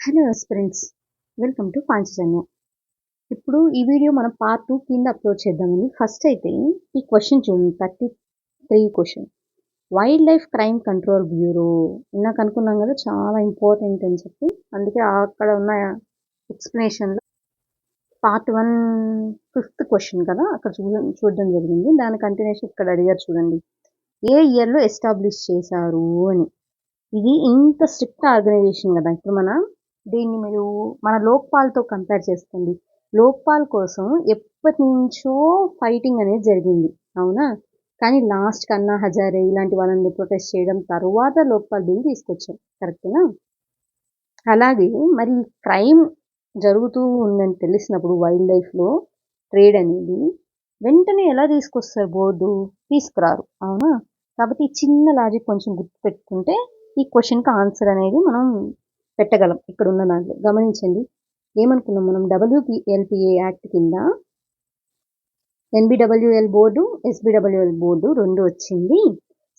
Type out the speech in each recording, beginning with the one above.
Hello friends, welcome to Panchajanya. ఇప్పుడు ఈ video మనం పార్ట్ 2 కింద అప్లోడ్ చేద్దామని. ఫస్ట్ అయితే ఈ క్వశ్చన్ చూడండి, 33 question. Wild life crime control bureau ఇందాక అనుకున్నాం కదా, చాలా ఇంపార్టెంట్ అని చెప్పి. అందుకే అక్కడ ఉన్న ఎక్స్ప్లెనేషన్లో పార్ట్ 1 5th క్వశ్చన్ కదా, అక్కడ చూడడం జరిగింది. దాని కంటిన్యూషన్ ఇక్కడ అడిగారు చూడండి, ఏ ఇయర్లో ఎస్టాబ్లిష్ చేశారు అని. ఇది ఇంత స్ట్రిక్ట్ ఆర్గనైజేషన్ కదా. ఇప్పుడు దీన్ని మీరు మన లోక్పాల్తో కంపేర్ చేసుకోండి. లోక్పాల్ కోసం ఎప్పటి నుంచో ఫైటింగ్ అనేది జరిగింది, అవునా? కానీ లాస్ట్కి అన్నా హజారే ఇలాంటి వాళ్ళని ప్రొటెస్ట్ చేయడం తర్వాత లోక్పాల్ బిల్ తీసుకొచ్చారు, కరెక్టేనా? అలాగే మరి క్రైమ్ జరుగుతూ ఉందని తెలిసినప్పుడు వైల్డ్ లైఫ్లో ట్రేడ్ అనేది వెంటనే ఎలా తీసుకొస్తారు? బోర్డు తీసుకురారు, అవునా? కాబట్టి ఈ చిన్న లాజిక్ కొంచెం గుర్తుపెట్టుకుంటే ఈ క్వశ్చన్కి ఆన్సర్ అనేది మనం పెట్టగలం. ఇక్కడ ఉన్న దాంట్లో గమనించండి, ఏమనుకున్నాం మనం? WPLPA యాక్ట్ కింద NBWL బోర్డు, SBWL బోర్డు రెండు వచ్చింది.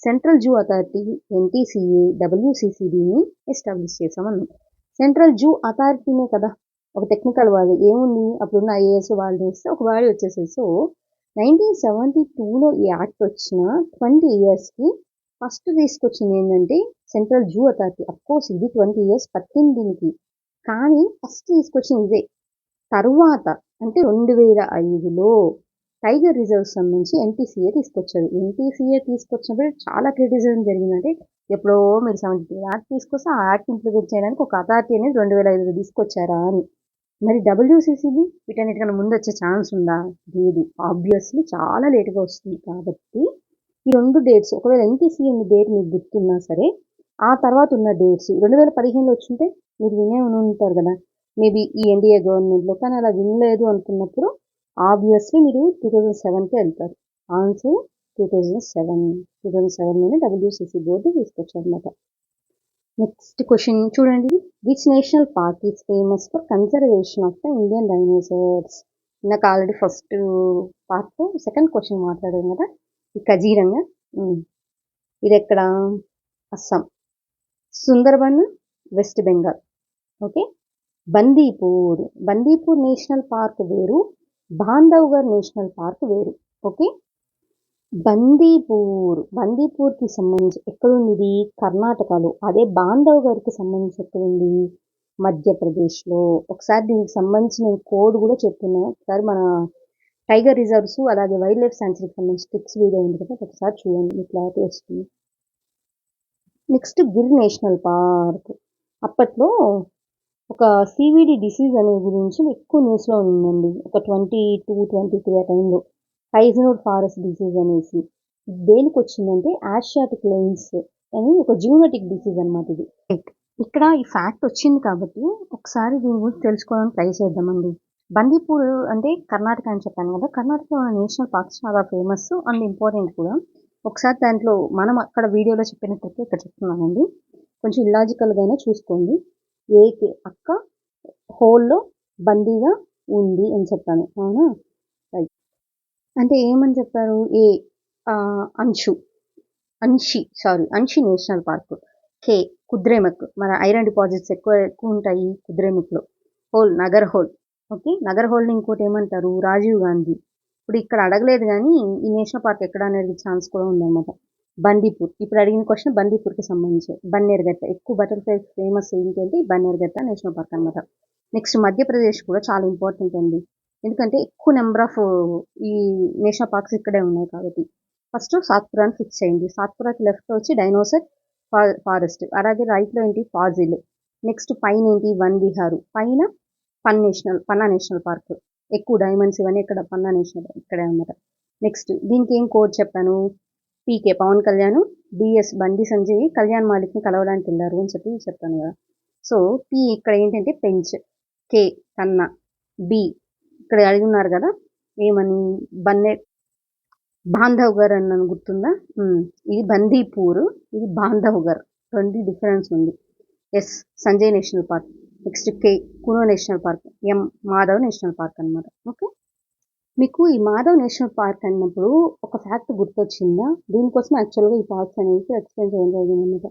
సెంట్రల్ జూ అథారిటీ NTCA WCCBని ఎస్టాబ్లిష్ చేసామన్నాం. సెంట్రల్ జూ అథారిటీనే కదా, ఒక టెక్నికల్ బాడీ. ఏముంది అప్పుడున్న IAS వాళ్ళు చేస్తే ఒక బాడీ వచ్చేసేది. సో 1972లో ఈ యాక్ట్ వచ్చిన 20 ఇయర్స్కి ఫస్ట్ తీసుకొచ్చింది ఏంటంటే సెంట్రల్ జూ అథారిటీ. అఫ్కోర్స్ ఇది 20 ఇయర్స్ పట్టింది దీనికి, కానీ ఫస్ట్ తీసుకొచ్చింది ఇదే. తరువాత అంటే 2005లో టైగర్ రిజర్వ్స్ సంబంధించి NTCA తీసుకొచ్చారు. NTCA తీసుకొచ్చినప్పుడు చాలా క్రిటిసిజం జరిగిందంటే, ఎప్పుడో మీరు 72 యాక్ట్ తీసుకొస్తే ఆ యాక్ట్ ఇంప్లిమెంట్ చేయడానికి ఒక అథారిటీ అనేది 2005లో తీసుకొచ్చారా అని. మరి WCCB వీటన్నిటికన్నా ముందు వచ్చే ఛాన్స్ ఉందా? లేదు, ఆబ్వియస్లీ చాలా లేటుగా వస్తుంది. కాబట్టి ఈ రెండు డేట్స్, ఒకవేళ NTCA డేట్ మీకు గుర్తున్నా సరే, ఆ తర్వాత ఉన్న డేట్స్ 2015లో వచ్చుంటే మీరు వినే ఉంటారు కదా, మేబీ ఈ NDA గవర్నమెంట్లో. కానీ అలా వినలేదు అనుకున్నప్పుడు ఆబ్వియస్లీ మీరు 2007కే వెళ్తారు. ఆన్సర్ 2007లోనే WCC బోర్డు తీసుకొచ్చారు అన్నమాట. నెక్స్ట్ క్వశ్చన్ చూడండి, which national park is famous for conservation of the Indian dinosaurs? నాకు ఆల్రెడీ ఫస్ట్ పార్ట్లో సెకండ్ క్వశ్చన్ మాట్లాడాను కదా, ఈ కజీరంగా. ఇది ఎక్కడ? Assam. Sundarban West Bengal. Okay. Bandipur national park వేరు, బాంధవ్గర్ నేషనల్ పార్క్ వేరు. ఓకే. బందీపూర్కి సంబంధించి ఎక్కడుంది ఇది? కర్ణాటకలో. అదే బాంధవ్గర్కి సంబంధించి ఎక్కడుంది? మధ్యప్రదేశ్లో. ఒకసారి దీనికి సంబంధించిన కోడ్ కూడా చెప్తున్నా. ఒకసారి మన టైగర్ రిజర్వ్స్ అలాగే వైల్డ్ లైఫ్ శాంక్చురీకి సంబంధించి టిక్స్ వీడియో ఉంది కదా, ఒకసారి చూడండి, మీకు క్లారిటీ వస్తుంది. Next Gir national park. అప్పట్లో ఒక CVD డిసీజ్ అనే గురించి ఎక్కువ న్యూస్లో ఉందండి, ఒక 22-23 ఆ టైంలో. టైజనూర్ ఫారెస్ట్ డిసీజ్ అనేసి. దేనికి వచ్చిందంటే ఆసియాటిక్ లైన్స్ అని ఒక జూనటిక్ డిసీజ్ అనమాట ఇది. ఇక్కడ ఈ ఫ్యాక్ట్ వచ్చింది కాబట్టి ఒకసారి దీని గురించి తెలుసుకోవడానికి ట్రై చేద్దామండి. బందీపూర్ అంటే కర్ణాటక అని చెప్పాను కదా, కర్ణాటకలో నేషనల్ పార్క్స్ చాలా ఫేమస్ అండ్ ఇంపార్టెంట్ కూడా. ఒకసారి దాంట్లో మనం అక్కడ వీడియోలో చెప్పినట్టయితే ఇక్కడ చెప్తున్నానండి, కొంచెం ఇల్లాజికల్గా అయినా చూసుకోండి. ఏకే అక్క హోల్లో బందీగా ఉంది అని చెప్పాను, అవునా? రైట్. అంటే ఏమని చెప్పారు? అంశి నేషనల్ పార్క్. కే కుద్రేముఖ్, మన ఐరన్ డిపాజిట్స్ ఎక్కువ ఉంటాయి కుద్రేముఖ్లో. నగర్ హోల్. ఓకే, నగర్ హోల్ని ఇంకోటి ఏమంటారు? రాజీవ్ గాంధీ. ఇప్పుడు ఇక్కడ అడగలేదు కానీ ఈ నేషనల్ పార్క్ ఎక్కడ అనేది ఛాన్స్ కూడా ఉందన్నమాట. బందీపూర్, ఇప్పుడు అడిగిన క్వశ్చన్ బందీపూర్కి సంబంధించి. బన్నేరుగట్ట, ఎక్కువ బటర్ఫ్లైస్ ఫేమస్ ఏంటంటే బన్నేరుగట్ట నేషనల్ పార్క్ అనమాట. నెక్స్ట్ మధ్యప్రదేశ్ కూడా చాలా ఇంపార్టెంట్ అండి, ఎందుకంటే ఎక్కువ నెంబర్ ఆఫ్ ఈ నేషనల్ పార్క్స్ ఇక్కడే ఉన్నాయి కాబట్టి. ఫస్ట్ సాత్పురాని ఫిక్స్ చేయండి. సాత్పురాకి లెఫ్ట్లో వచ్చి డైనోసర్ ఫారెస్ట్, అలాగే రైట్లో ఏంటి? ఫాజిల్. నెక్స్ట్ పైన ఏంటి? వన్ విహారు. పైన పన్నా నేషనల్ పార్క్. ఎక్కువ డైమండ్స్ ఇవన్నీ ఇక్కడ పన్నా నేషనల్ పార్క్ ఇక్కడే అనమాట. నెక్స్ట్ దీనికి ఏం కోడ్ చెప్పాను? PK పవన్ కళ్యాణ్, BS బండి సంజయ్ కళ్యాణ్ మాలిక్ని కలవడానికి వెళ్ళారు అని చెప్పాను కదా. సో P ఇక్కడ ఏంటంటే పెంచ్, K కన్నా, B ఇక్కడ అడిగి ఉన్నారు కదా ఏమని? బాంధవ్గర్ అన్నాను, గుర్తుందా? ఇది బందీపూర్, ఇది బాంధవ్గర్, రెండు డిఫరెన్స్ ఉంది. S Sanjay national park. Next K Kuno national park. M Madhav national park అనమాట. ఓకే, మీకు ఈ మాధవ్ నేషనల్ పార్క్ అన్నప్పుడు ఒక ఫ్యాక్ట్ గుర్తొచ్చిందా? దీనికోసం యాక్చువల్గా ఈ పార్క్స్ అనేవి ఎక్స్ప్లెయిన్ చేయడం జరిగింది అనమాట.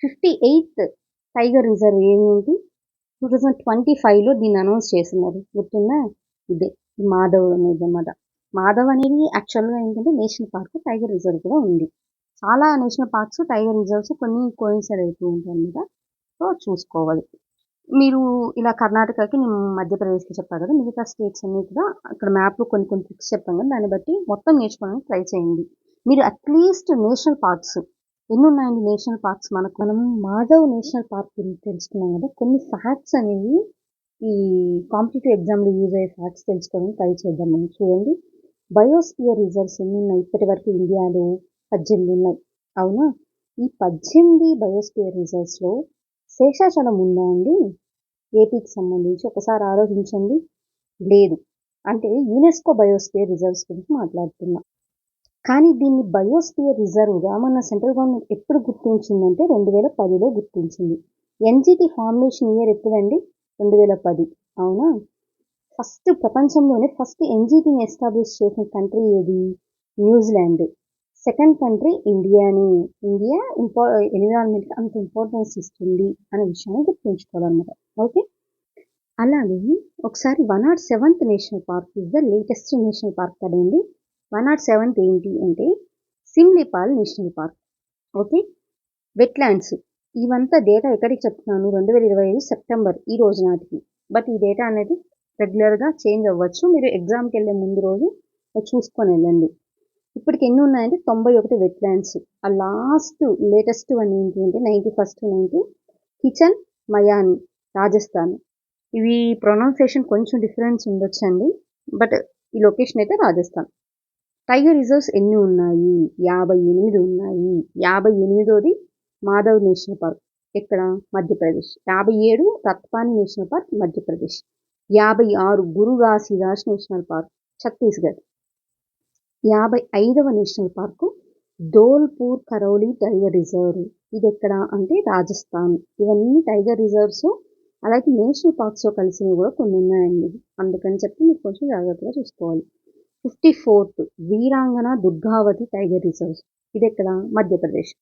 58th టైగర్ రిజర్వ్ ఏంటి? 2025లో దీన్ని అనౌన్స్ చేస్తున్నారు. గుర్తుందా? ఇదే మాధవ్ అనేదన్నమాట. మాధవ్ అనేది యాక్చువల్‌గా ఏంటంటే నేషనల్ పార్క్, టైగర్ రిజర్వ్ కూడా ఉంది. చాలా నేషనల్ పార్క్స్, టైగర్ రిజర్వ్స్ కొన్ని కోయిన్సైడ్ అవుతూ ఉంటాయన్నమాట. సో, చూసుకోవాలి. మీరు ఇలా కర్ణాటకకి, నేను మధ్యప్రదేశ్‌కి చెప్పా కదా! మిగతా స్టేట్స్ అన్నీ కూడా అక్కడ మ్యాప్‌లో కొన్ని కొన్ని ట్రిక్స్ చెప్పాను కదా! దాన్ని బట్టి మొత్తం నేర్చుకోవడానికి ట్రై చేయండి. మీరు అట్‌లీస్ట్ నేషనల్ పార్క్స్ ఎన్నున్నాయండి నేషనల్ పార్క్స్ మనకు? మనం మాధవ్ నేషనల్ పార్క్ గురించి తెలుసుకున్నాం కదా! కొన్ని ఫ్యాక్ట్స్ అనేవి ఈ కాంపిటీటివ్ ఎగ్జామ్‌లో యూజ్ అయ్యే ఫ్యాక్ట్స్ తెలుసుకోవడానికి ట్రై చేద్దాం మనం. చూడండి, బయోస్పియర్ రిజర్వ్స్ ఎన్నున్నాయి? ఇప్పటివరకు ఇండియాలో 18 ఉన్నాయి. అవునా? ఈ 18 బయోస్పియర్ రిజర్వ్స్‌లో శేషాచలం ఉందా అండి? ఏపీకి సంబంధించి ఒకసారి ఆలోచించండి. లేదు. అంటే యునెస్కో బయోస్పియర్ రిజర్వ్స్ గురించి మాట్లాడుతున్నా. కానీ దీన్ని బయోస్పియర్ రిజర్వ్‌గా మన సెంట్రల్ గవర్నమెంట్ ఎప్పుడు గుర్తించిందంటే 2010లో గుర్తించింది. ఎన్‌జీటీ ఫార్మేషన్ ఇయర్ ఎప్పుడండి? 2010. అవునా? ప్రపంచంలోనే ఫస్ట్ ఎన్‌జీటీని ఎస్టాబ్లిష్ చేసిన కంట్రీ ఏది? న్యూజిలాండ్. సెకండ్ కంట్రీ ఇండియాని. ఇండియా ఎన్విరాన్మెంట్‌కి అంత ఇంపార్టెన్స్ ఇస్తుంది అనే విషయాన్ని గుర్తుంచుకోవాలన్నమాట. ఓకే. అలాగే ఒకసారి 107th national park is the latest national park కదండి. 107th ఏంటి అంటే Simlipal national park. Okay. Wetlands. ఇవంతా డేటా ఎక్కడికి చెప్తున్నాను? 2025 సెప్టెంబర్ ఈ రోజు నాటికి. బట్ ఈ డేటా అనేది రెగ్యులర్గా చేంజ్ అవ్వచ్చు. మీరు ఎగ్జామ్కి వెళ్ళే ముందు రోజు చూసుకొని వెళ్ళండి. ఇప్పటికి ఎన్ని ఉన్నాయంటే 91 వెట్లాండ్స్. ఆ లేటెస్ట్ వన్ ఏంటి అంటే 91 కిచెన్ మయాని, రాజస్థాన్. ఇవి ప్రొనౌన్సియేషన్ కొంచెం డిఫరెన్స్ ఉండొచ్చండి. బట్ ఈ లొకేషన్ అయితే రాజస్థాన్. టైగర్ రిజర్వ్స్ ఎన్ని ఉన్నాయి? 58 ఉన్నాయి. 58వది మాధవ్ నేషనల్ పార్క్. ఎక్కడ? Madhya Pradesh. 57 Ratapani national park, Madhya Pradesh. 56 Guru Ghasidas national park, Chhattisgarh. 55వ national park Dholpur Karauli tiger reserve. ఇది ఎక్కడ అంటే రాజస్థాన్. ఇవన్నీ టైగర్ రిజర్వ్స్, అలాగే నేషనల్ పార్క్స్లో కలిసినవి కూడా కొన్ని ఉన్నాయండి. అందుకని చెప్పి మీరు కొంచెం జాగ్రత్తగా చూసుకోవాలి. 54th Veerangana Durgavati tiger reserves. ఇది ఎక్కడ? మధ్యప్రదేశ్.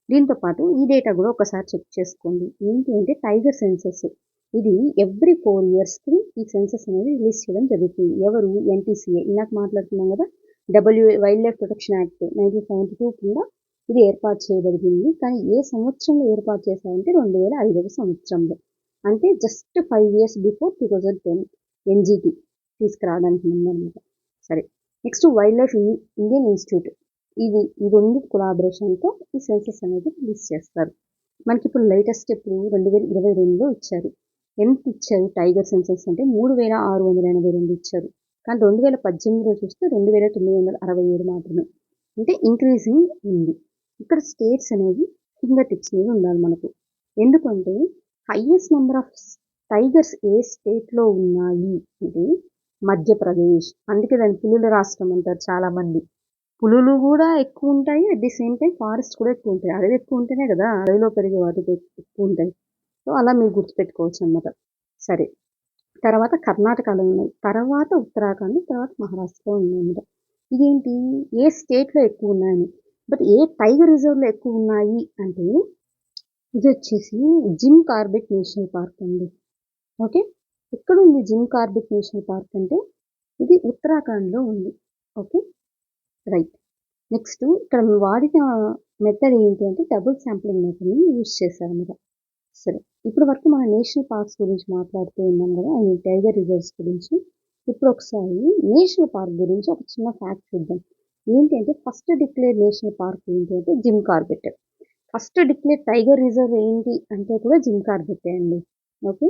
దీంతో పాటు ఈ డేటా కూడా ఒకసారి చెక్ చేసుకోండి. ఏంటి అంటే టైగర్ సెన్సస్. ఇది ఎవ్రీ 4 yearsకి ఈ సెన్సస్ అనేది రిలీజ్ చేయడం జరుగుతుంది. ఎవరు? ఎన్టీసీఏ. ఇందాక మాట్లాడుతున్నాం కదా, వైల్డ్ లైఫ్ ప్రొటెక్షన్ యాక్ట్ 1972 కింద ఇది ఏర్పాటు చేయబడింది. కానీ ఏ సంవత్సరంలో ఏర్పాటు చేశారంటే 2005వ సంవత్సరంలో. అంటే జస్ట్ 5 years బిఫోర్ 2010 ఎన్జీటీ తీసుకురావడానికి ముందన్నమాట. సరే, next wild life Indian institute. ఈ రెండింటి కొలాబరేషన్తో ఈ సెన్సస్ అనేది రిలీజ్ చేస్తారు. మనకి ఇప్పుడు లేటెస్ట్ ఇప్పుడు 2022లో ఇచ్చారు. ఎంత ఇచ్చారు టైగర్ సెన్సస్ అంటే 3682 ఇచ్చారు. కానీ 2018లో చూస్తే 2967 మాత్రమే. అంటే ఇంక్రీజింగ్ ఉంది. ఇక్కడ స్టేట్స్ అనేవి ఫింగర్ టిప్స్ మీద ఉండాలి మనకు. ఎందుకంటే హైయెస్ట్ నెంబర్ ఆఫ్ టైగర్స్ ఏ స్టేట్లో ఉన్నాయి అంటే మధ్యప్రదేశ్. అందుకే దాన్ని పులుల రాష్ట్రం అంటారు చాలామంది. పులులు కూడా ఎక్కువ ఉంటాయి, at the same time forest కూడా ఎక్కువ ఉంటాయి. అడవి ఎక్కువ ఉంటేనే కదా అడవిలో పెరిగే వాటి ఎక్కువ ఉంటాయి. సో అలా మీరు గుర్తుపెట్టుకోవచ్చు అన్నమాట. సరే, తర్వాత కర్ణాటకలో ఉన్నాయి, తర్వాత ఉత్తరాఖండ్, తర్వాత మహారాష్ట్రలో ఉన్నాయన్నమాట. ఇదేంటి? ఏ స్టేట్లో ఎక్కువ ఉన్నాయని. బట్ ఏ టైగర్ రిజర్వ్లో ఎక్కువ ఉన్నాయి అంటే ఇది వచ్చేసి జిమ్ కార్బెట్ నేషనల్ పార్క్ అండి. ఓకే. ఎక్కడ ఉంది జిమ్ కార్బెట్ నేషనల్ పార్క్ అంటే ఇది ఉత్తరాఖండ్లో ఉంది. Okay, right. నెక్స్ట్ ఇక్కడ వాడిన మెథడ్ ఏంటి అంటే డబుల్ శాంప్లింగ్ మెథడ్ని యూజ్ చేశారన్నమాట. సరే, ఇప్పుడు వరకు మన నేషనల్ పార్క్స్ గురించి మాట్లాడుతూ ఉన్నాం కదా, టైగర్ రిజర్వ్స్ గురించి. ఇప్పుడు ఒకసారి నేషనల్ పార్క్ గురించి ఒక చిన్న ఫ్యాక్ట్ చూద్దాం. ఏంటి అంటే ఫస్ట్ డిక్లేర్ నేషనల్ పార్క్ ఏంటి అంటే Jim Corbett. First declare tiger reserve ఏంటి అంటే కూడా జిమ్ కార్బెట్ అండి. ఓకే,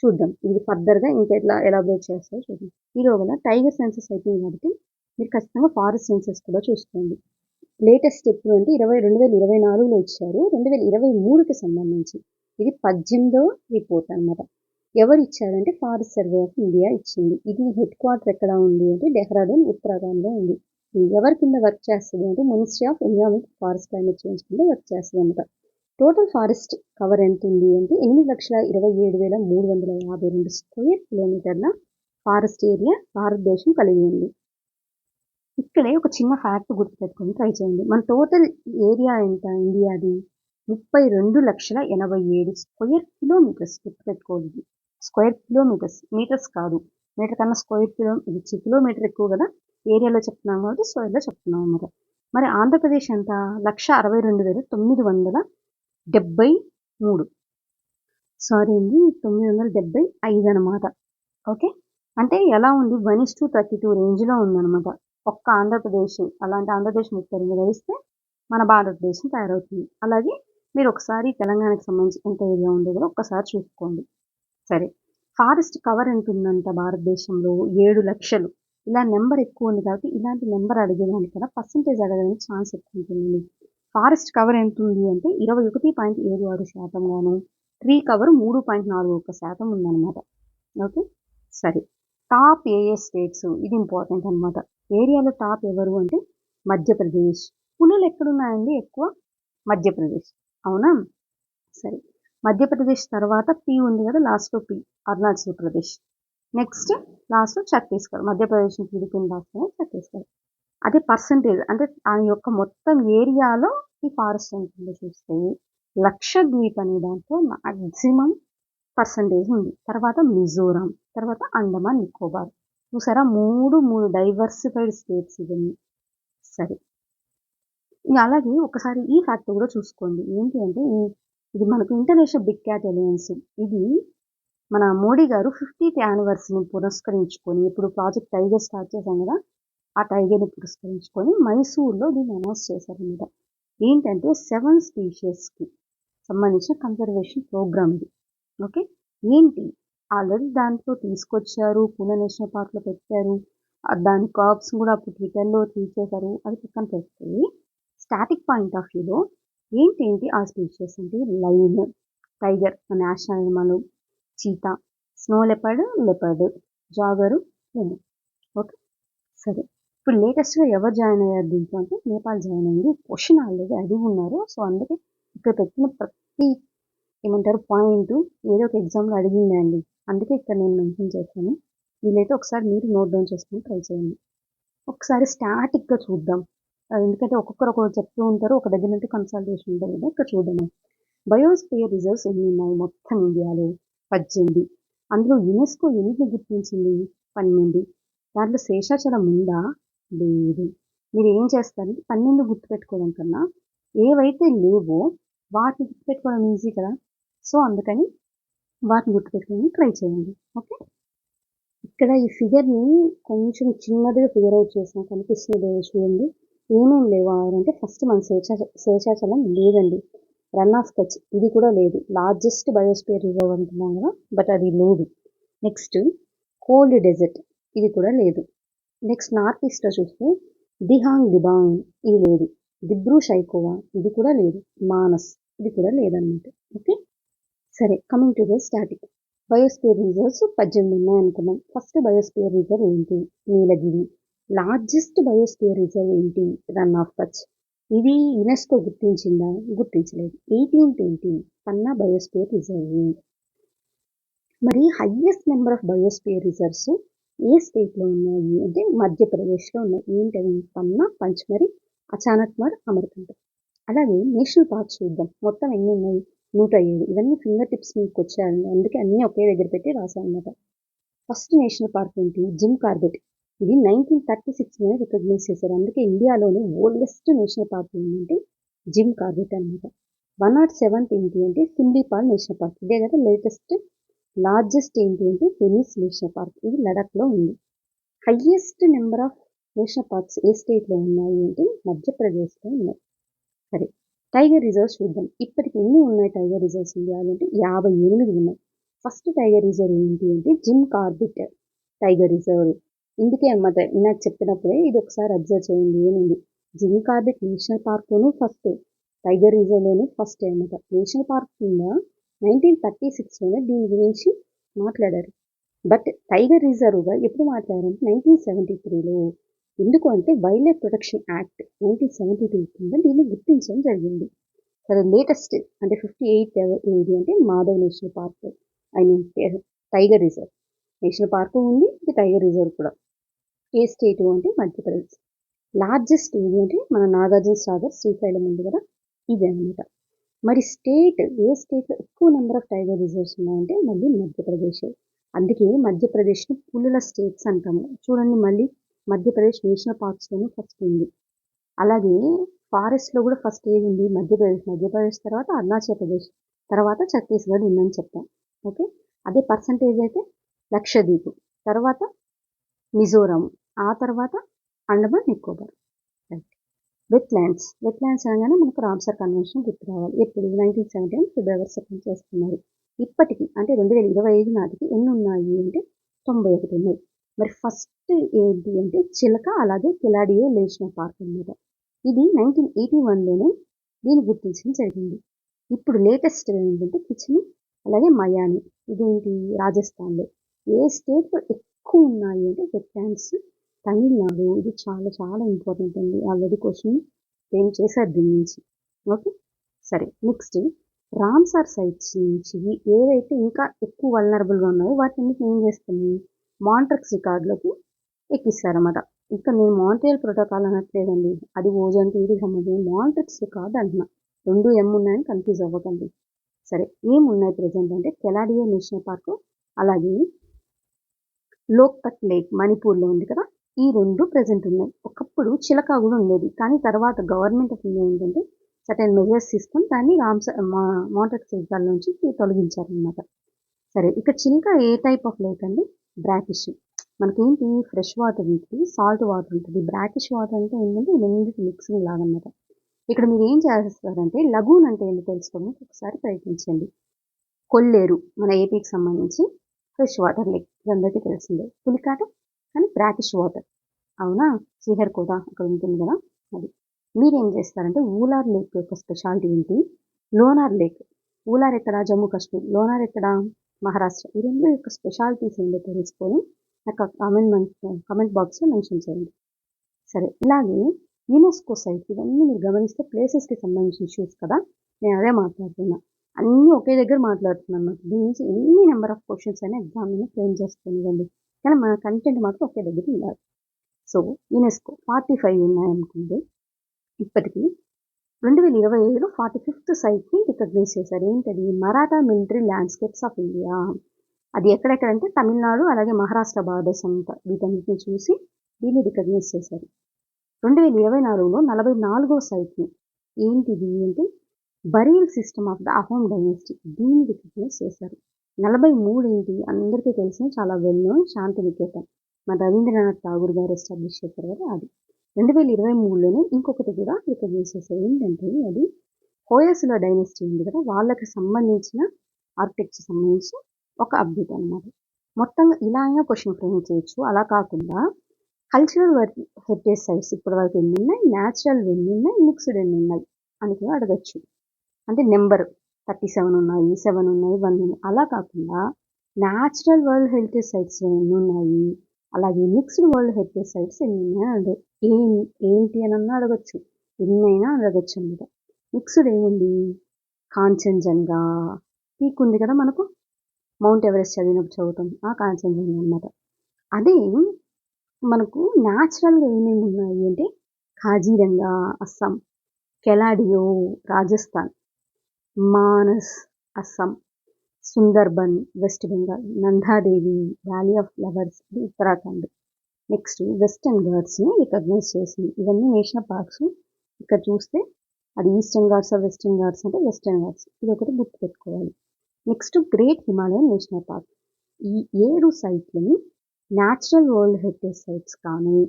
చూద్దాం ఇది ఫర్దర్గా ఇంకా ఎలాబరేట్ చేస్తారో చూద్దాం. ఈలోగా టైగర్ సెన్సస్ అయిపోయింది కాబట్టి మీరు ఖచ్చితంగా ఫారెస్ట్ సెన్సస్ కూడా చూసుకోండి. లేటెస్ట్ ఎప్పుడు అంటే 2024లో ఇచ్చారు. 2023కి సంబంధించి ఇది 18వ రిపోర్ట్ అనమాట. ఎవరు ఇచ్చారంటే ఫారెస్ట్ సర్వే ఆఫ్ ఇండియా ఇచ్చింది. ఇది హెడ్ క్వార్టర్ ఎక్కడ ఉంది అంటే డెహ్రాడూన్, ఉత్తరాఖండ్లో ఉంది. ఎవరి కింద వర్క్ చేస్తుంది అంటే ministry of environment, forest, climate change కింద వర్క్ చేస్తుంది అనమాట. టోటల్ ఫారెస్ట్ కవర్ ఎంత ఉంది అంటే 8,27,352 స్క్వేర్ కిలోమీటర్ల ఫారెస్ట్ ఏరియా భారతదేశం కలిగి ఉంది. ఇక్కడే ఒక చిన్న ఫ్యాక్ట్ గుర్తుపెట్టుకొని ట్రై చేయండి. మన టోటల్ ఏరియా ఎంత ఇండియాది? 32,87,000 స్క్వేర్ కిలోమీటర్స్. గుర్తుపెట్టుకోండి. స్క్వేర్ కిలోమీటర్స్, మీటర్స్ కాదు. మీటర్ కన్నా కిలోమీటర్ ఎక్కువ కదా, ఏరియాలో చెప్తున్నాం కాబట్టి స్క్వేర్లో చెప్తున్నాం అన్నమాట. మరి ఆంధ్రప్రదేశ్ ఎంత? 1,62,973. సారీ అండి, 975 అనమాట. ఓకే, అంటే ఎలా ఉంది, 1:32 రేంజ్లో ఉందన్నమాట. ఒక్క ఆంధ్రప్రదేశ్, అలాంటి ఆంధ్రప్రదేశ్ 32 కలిస్తే మన భారతదేశం తయారవుతుంది. అలాగే మీరు ఒకసారి తెలంగాణకి సంబంధించి ఎంత ఏరియా ఉందో కూడా ఒక్కసారి చూసుకోండి. సరే, ఫారెస్ట్ కవర్ ఎంత ఉందంట భారతదేశంలో? 7 లక్షలు. ఇలా నెంబర్ ఎక్కువ ఉంది కాబట్టి ఇలాంటి నెంబర్ అడిగేదానికన్నా పర్సంటేజ్ అడగడానికి ఛాన్స్ ఎక్కువ ఉంటుంది. ఫారెస్ట్ కవర్ ఎంత ఉంది అంటే 21.76% గాను, ట్రీ కవర్ 3.41% ఉందన్నమాట. ఓకే, సరే. టాప్ ఏ స్టేట్స్, ఇది ఇంపార్టెంట్ అనమాట. ఏరియాలో టాప్ ఎవరు అంటే మధ్యప్రదేశ్. పులులు ఎక్కడున్నాయండి ఎక్కువ? మధ్యప్రదేశ్, అవునా? సరే, మధ్యప్రదేశ్ తర్వాత పి ఉంది కదా, లాస్ట్లో P, Arunachal Pradesh. Next last Chhattisgarh. మధ్యప్రదేశ్ని విడిపోయిన రాష్ట్రమే ఛత్తీస్గఢ్. అదే పర్సంటేజ్ అంటే ఆ యొక్క మొత్తం ఏరియాలో ఈ ఫారెస్ట్ ఉంటుందో చూస్తే లక్షద్వీప్ అనే దాంట్లో మ్యాక్సిమం పర్సంటేజ్ ఉంది. తర్వాత మిజోరాం, తర్వాత అండమాన్ నికోబార్. చూసారా, మూడు డైవర్సిఫైడ్ స్టేట్స్ ఇవన్నీ. సరే, అలాగే ఒకసారి ఈ ఫ్యాక్ట్ కూడా చూసుకోండి. ఏంటి అంటే ఇది మనకు ఇంటర్నేషనల్ బిగ్ క్యాట్ అలయన్స్. ఇది మన మోడీ గారు 50th యానివర్సరీని పురస్కరించుకొని, ఇప్పుడు ప్రాజెక్ట్ టైగర్ స్టార్ట్ చేశాం కదా, ఆ టైగర్ని పురస్కరించుకొని మైసూర్లో దీన్ని అనౌన్స్ చేశారనమాట. ఏంటంటే 7 స్పీషీస్కి సంబంధించిన కన్జర్వేషన్ ప్రోగ్రామ్ ఇది. ఓకే, ఏంటి ఆల్రెడీ దాంట్లో తీసుకొచ్చారు, పూణే నేషనల్ పార్క్లో పెట్టారు, దాని కార్బ్స్ కూడా అప్పుడు ట్విట్టర్లో ట్వీట్ చేశారు. అది పక్కన పెడితే స్టాటిక్ పాయింట్ ఆఫ్ వ్యూలో ఏంటి ఆ స్పీషీస్ అంటే lion, tiger national animal, cheetah, snow leopard, jaguar, lemon. Okay, సరే. ఇప్పుడు లేటెస్ట్గా ఎవరు జాయిన్ అయ్యారు దీంట్లో అంటే నేపాల్ జాయిన్ అయింది. క్వశ్చన్ ఆల్రెడీ అడిగి ఉన్నారు. సో అందుకే ఇక్కడ పెట్టిన ప్రతి పాయింట్ ఏదో ఒక ఎగ్జామ్లో అడిగిందే అండి, అందుకే ఇక్కడ నేను మెన్షన్ చేశాను. వీలైతే ఒకసారి మీరు నోట్ డౌన్ చేసుకుని ట్రై చేయండి. ఒకసారి స్టాటిక్గా చూద్దాం, ఎందుకంటే ఒక్కొక్కరు చెప్తూ ఉంటారు, ఒక దగ్గర నుండి కన్సల్టేషన్ ఉంటుంది కదా. ఇక్కడ చూద్దాము. బయోస్పియర్ రిజర్వ్స్ ఎన్ని ఉన్నాయి మొత్తం ఇండియాలో? 18. అందులో యునెస్కో ఎన్నిటిని గుర్తించింది? 12. దాంట్లో శేషాచలం ఉందా? లేదు. మీరు ఏం చేస్తారంటే 12 గుర్తుపెట్టుకోవడం కన్నా ఏవైతే లేవో వాటిని గుర్తుపెట్టుకోవడం ఈజీ కదా. సో అందుకని వాటిని గుర్తుపెట్టుకోవడానికి ట్రై చేయండి. ఓకే, ఇక్కడ ఈ ఫిగర్ని కొంచెం చిన్నదిగా ఫిగర్ అవుట్ చేసిన కనిపిస్తుంది చూడండి. ఏమేమి లేవా అంటే ఫస్ట్ మన శేషాచలం లేదండి. రన్ ఆఫ్ కచ్, ఇది కూడా లేదు. లార్జెస్ట్ బయోస్పియర్ రిజర్వ్ అంటున్నాం కదా, బట్ అది లేదు. నెక్స్ట్ కోల్డ్ డెజర్ట్, ఇది కూడా లేదు. నెక్స్ట్ నార్త్ ఈస్ట్లో చూస్తే దిబాంగ్, ఇది లేదు. దిబ్రూ సైఖోవా, ఇది కూడా లేదు. మానస్, ఇది కూడా లేదన్నమాట. ఓకే, సరే. Coming to the static biosphere reserves 18 ఉన్నాయనుకున్నాం. ఫస్ట్ బయోస్పియర్ రిజర్వ్ ఏంటి? నీలగిరి. లార్జెస్ట్ బయోస్పియర్ రిజర్వ్ ఏంటి? రన్ ఆఫ్ కచ్. ఇది యునెస్కో గుర్తించిందా? గుర్తించలేదు. 1820 పన్నా బయోస్పియర్ రిజర్వ్. మరి highest number of biosphere reserves ఏ స్టేట్లో ఉన్నాయి అంటే మధ్యప్రదేశ్లో ఉన్నాయి. ఏంటవి? పన్నా, పంచ్మరి, అచానక్మర్, అమర్కంటక్. అలాగే నేషనల్ పార్క్స్ చూద్దాం. మొత్తం ఎన్ని ఉన్నాయి? 107. ఇవన్నీ ఫింగర్ టిప్స్ మీకు వచ్చాయండి, అందుకే అన్నీ ఒకే దగ్గర పెట్టి రాశాను అనమాట. ఫస్ట్ నేషనల్ పార్క్ ఏంటి? Jim Corbett. ఇది 1936లోనే రికగ్నైజ్ చేశారు. అందుకే ఇండియాలోనే ఓల్డెస్ట్ నేషనల్ పార్క్ ఏంటంటే జిమ్ కార్బెట్ అనమాట. 107th ఏంటి అంటే సిమ్లీపాల్ నేషనల్ పార్క్. ఇదే కదా లేటెస్ట్. లార్జెస్ట్ ఏంటి అంటే వెనిస్ నేషనల్ పార్క్, ఇది లడాఖ్లో ఉంది. Highest number of national parks ఏ స్టేట్లో ఉన్నాయి అంటే మధ్యప్రదేశ్లో ఉన్నాయి. సరే, టైగర్ రిజర్వ్స్ చూద్దాం. ఇప్పటికి ఎన్ని ఉన్నాయి టైగర్ రిజర్వ్స్ ఇండియాలో అంటే 58 ఉన్నాయి. ఫస్ట్ టైగర్ రిజర్వ్ ఏంటి అంటే జిమ్ కార్బెట్ టైగర్ రిజర్వ్. ఇందుకే అన్నమాట నాకు చెప్పినప్పుడే ఇది ఒకసారి అబ్జర్వ్ చేయండి. ఏముంది, జిమ్ కార్బెట్ నేషనల్ పార్క్లోనూ ఫస్ట్, టైగర్ రిజర్వ్లోనూ ఫస్ట్ అన్నమాట. నేషనల్ పార్క్ కింద 1936లోనే దీని గురించి మాట్లాడారు. బట్ టైగర్ రిజర్వ్గా ఎప్పుడు మాట్లాడారంటే 1973లో. ఎందుకు అంటే వైల్డ్ లైఫ్ ప్రొటెక్షన్ యాక్ట్ 1972 కింద దీన్ని గుర్తించడం జరిగింది. అది లేటెస్ట్ అంటే 58 ఏది అంటే Madhav national park, I mean tiger reserve. National park ఉంది, ఇది టైగర్ రిజర్వ్ కూడా. ఏ స్టేట్ అంటే మధ్యప్రదేశ్. లార్జెస్ట్ ఏది అంటే మన నాగార్జున సాగర్ శ్రీశైలం ఉంది కదా, ఇది అనమాట. మరి స్టేట్, ఏ స్టేట్‌లో ఎక్కువ నెంబర్ ఆఫ్ టైగర్ రిజర్వ్స్ ఉన్నాయంటే మళ్ళీ మధ్యప్రదేశే. అందుకే మధ్యప్రదేశ్‌ని పులుల స్టేట్స్ అంటాము. చూడండి మళ్ళీ మధ్యప్రదేశ్ నేషనల్ పార్క్స్‌లోనే ఫస్ట్ ఉంది. అలాగే ఫారెస్ట్‌లో కూడా ఫస్ట్ ఏది ఉంది? మధ్యప్రదేశ్. మధ్యప్రదేశ్ తర్వాత అరుణాచల్ ప్రదేశ్, తర్వాత ఛత్తీస్‌గఢ్ ఉందని చెప్పాం. ఓకే. అదే పర్సంటేజ్ అయితే లక్షద్వీప్, తర్వాత మిజోరాం, ఆ తర్వాత అండమాన్ నికోబార్. రైట్. వెట్లాండ్స్ అనగానే మనకు రామ్సర్ కన్వెన్షన్ గుర్తు రావాలి. ఎప్పుడు 1971 ఫిబ్రవరి 2 చేసుకున్నారు. ఇప్పటికి అంటే 2025 నాటికి ఎన్ని ఉన్నాయి అంటే 91 ఉన్నాయి. మరి ఫస్ట్ ఏంటి అంటే చిలక, అలాగే కెలాడియో నేషనల్ పార్క్ అన్నమాట. ఇది 1981లోనే దీన్ని గుర్తించడం జరిగింది. ఇప్పుడు లేటెస్ట్ ఏంటంటే కిచిని, అలాగే మయాని. ఇదేంటి రాజస్థాన్లో. ఏ స్టేట్లో ఎక్కువ ఉన్నాయి అంటే వెట్లాండ్స్ తమిళనాడు. ఇది చాలా చాలా ఇంపార్టెంట్ అండి. ఆల్రెడీ క్వశ్చన్ ఫ్రేమ్ చేశారు దీని నుంచి. ఓకే. సరే, నెక్స్ట్ రామ్సార్ సైట్స్ నుంచి ఏవైతే ఇంకా ఎక్కువ వల్నరబుల్గా ఉన్నాయో వాటిని ఏం చేస్తాము, మాంట్రిక్స్ రికార్డులోకి ఎక్కిస్తారన్నమాట. ఇక్కడ నేను మాంట్రియల్ ప్రోటోకాల్ అనట్లేదండి, అది ఓజోన్ టీవీకి సంబంధించిన మాంట్రిక్స్ రికార్డ్ అంటున్నా. 2 M ఉన్నాయని కన్ఫ్యూజ్ అవ్వకండి. సరే, ఏమున్నాయి ప్రజెంట్ అంటే కెలాడియో నేషనల్ పార్క్, అలాగే లోక్తక్ లేక్ మణిపూర్లో ఉంది కదా, ఈ 2 ప్రెజెంట్ ఉన్నాయి. ఒకప్పుడు చిలక కూడా ఉండేది, కానీ తర్వాత గవర్నమెంట్ ఆఫ్ ఇండియా ఏంటంటే సర్టెన్ మెజర్స్ తీసుకొని దాన్ని మాంట్రిక్స్ రికార్డ్ నుంచి తొలగించారనమాట. సరే, ఇక్కడ చిలక ఏ టైప్ ఆఫ్ లేక్ అండి? బ్రాకిష్. మనకేంటి ఫ్రెష్ వాటర్ ఉంటుంది, సాల్ట్ వాటర్ ఉంటుంది. బ్రాకిష్ వాటర్ అంటే ఏంటంటే రెండింటి మిక్సింగ్ లాగా అనమాట. ఇక్కడ మీరు ఏం చేస్తారంటే లగూన్ అంటే ఏంటో తెలుసుకోవడానికి ఒకసారి ప్రయత్నించండి. కొల్లేరు మన ఏపీకి సంబంధించి ఫ్రెష్ వాటర్ లేక్, అందరికీ తెలిసిందే. పులికాట కానీ బ్రాకిష్ వాటర్, అవునా? శ్రీహరికోట అక్కడ ఉంటుంది కదా, అది. మీరేం చేస్తారంటే ఊలార్ లేక్ యొక్క స్పెషాలిటీ ఏంటి? లోనార్ లేక్. ఊలార్ ఎక్కడ? జమ్మూ కాశ్మీర్. లోనార్ ఎక్కడ? మహారాష్ట్ర. ఈ రెండు యొక్క స్పెషాలిటీస్ ఏంటో తెలుసుకొని నాకు కామెంట్ బాక్స్లో మెన్షన్ చేయండి. సరే, ఇలాగే యునెస్కో సైట్, ఇవన్నీ మీరు గమనిస్తే ప్లేసెస్కి సంబంధించిన ఇష్యూస్ కదా, నేను అదే మాట్లాడుతున్నా. అన్నీ ఒకే దగ్గర మాట్లాడుతున్నాను. దీని నుంచి ఎన్ని నెంబర్ ఆఫ్ క్వశ్చన్స్ అయినా ఎగ్జామ్ని ఫ్రేమ్ చేసుకునేదండి, కానీ మన కంటెంట్ మాత్రం ఒకే దగ్గర ఉండాలి. సో యునెస్కో 45 ఉన్నాయనుకుంటే ఇప్పటికీ 2025లో 45th సైట్ని రికగ్నైజ్ చేశారు. ఏంటది? Maratha military landscapes of India. అది ఎక్కడెక్కడంటే తమిళనాడు, అలాగే మహారాష్ట్ర బార్డర్స్ అంతా, వీటన్నిటిని చూసి దీన్ని రికగ్నైజ్ చేశారు. 2024లో 44వ సైట్ని ఏంటిది అంటే burial system of the Ahom dynasty, దీన్ని రికగ్నైజ్ చేశారు. 43 ఏంటి? అందరికీ తెలిసిన చాలా వెల్ నోన్ శాంతినికేతన్, మన రవీంద్రనాథ్ ఠాగూర్ గారు ఎస్టాబ్లిష్ చేశారు కదా, అది 2023లోనే ఇంకొకటి కూడా రికగ్నైజ్ చేశారు. ఏంటంటే అది హోయసుల డైనెస్టీ ఉంది కదా, వాళ్ళకి సంబంధించిన ఆర్కిటెక్చర్ సంబంధించి ఒక అప్డేట్ అనమాట. మొత్తంగా ఇలా అయినా క్వశ్చన్ ఫ్రేమ్ చేయొచ్చు. అలా కాకుండా కల్చరల్ హెరిటేజ్ సైట్స్ ఇప్పటి వరకు ఎన్ని ఉన్నాయి, న్యాచురల్ ఎన్ని ఉన్నాయి, మిక్స్డ్ ఎన్ని ఉన్నాయి అని కూడా అడగచ్చు. అంటే నెంబర్ 37 ఉన్నాయి, 7 ఉన్నాయి, 1 ఉన్నాయి. అలా కాకుండా న్యాచురల్ వరల్డ్ హెరిటేజ్ సైట్స్ ఎన్ని ఉన్నాయి, అలాగే మిక్స్డ్ వరల్డ్ హెరిటేజ్ సైట్స్ ఎన్ని ఉన్నాయి ఏంటి అని అడగచ్చు. ఎన్నైనా అడగచ్చు అనమాట. మిక్స్డ్ ఏముంది? కాంచన్జంగా పీక్ ఉంది కదా మనకు, మౌంట్ ఎవరెస్ట్ చదివినప్పుడు చదువుతాం, ఆ కాంచన్జంగా అనమాట. అదే మనకు న్యాచురల్గా ఏమేమి ఉన్నాయి అంటే Kaziranga Assam, Keoladeo Rajasthan, Manas Assam, Sundarban West Bengal, Nanda Devi valley of flowers Uttarakhand. Next Western ఘాట్స్ని రికగ్నైజ్ చేసింది. ఇవన్నీ నేషనల్ పార్క్స్. ఇక్కడ చూస్తే అది ఈస్టర్న్ ఘాట్స్, వెస్టర్న్ ఘాట్స్ అంటే వెస్టర్న్ ఘాట్స్, ఇది ఒకటి గుర్తుపెట్టుకోవాలి. Next great Himalayan national park. ఈ 7 సైట్లని న్యాచురల్ వరల్డ్ హెరిటేజ్ సైట్స్ కానీ,